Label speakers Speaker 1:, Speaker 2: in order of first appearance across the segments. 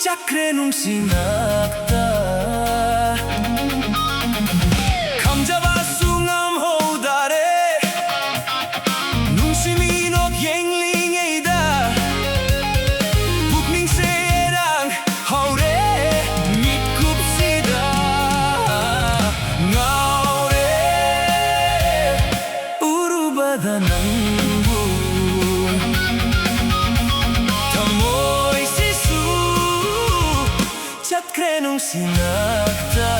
Speaker 1: chakre nung sinakta 감잡았숭암 호달에 눈시민옥 앵링에이다 북밍세랑 하울에 밑굽시다 ngaore urubada nangbu chakre nung sinakta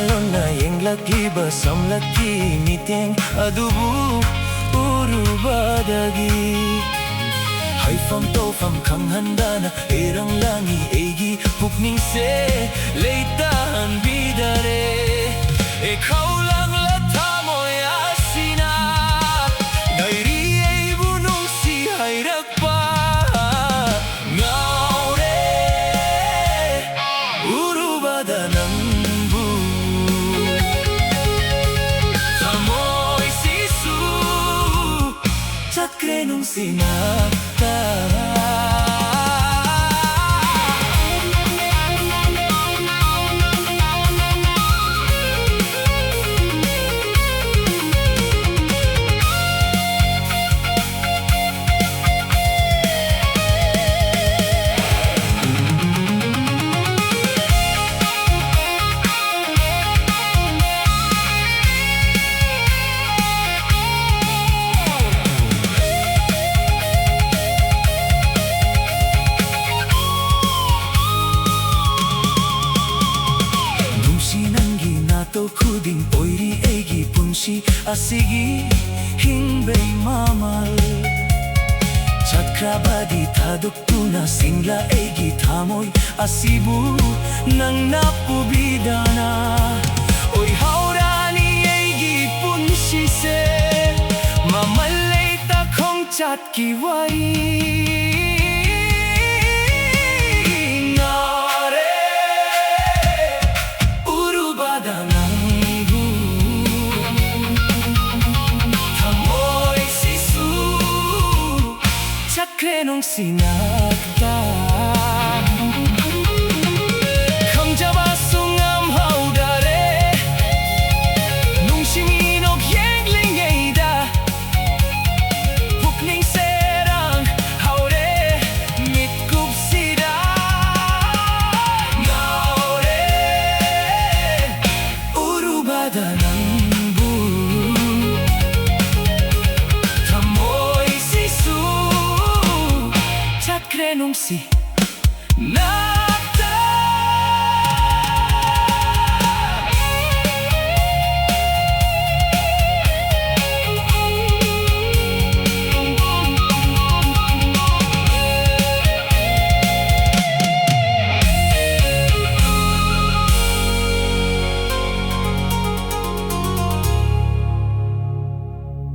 Speaker 1: Lona yang lagi bersam lagi miteng adubu urubadagi Haifam tofam kanghandana erang langi egi pukningse leitahan bidare ikaw lang latamoy asina ngairi ay bunong si hayrak pa ngaore urubada nangbu tamoy sisu chakre nung sinakta kuding oiri egi punsi asigi hingbei mamal chakrabadi taduk tuna singla egi tamoy asibu nang napubidana oy haurani egi punsi se mamalay takong chat kiwai chakre nung sinakta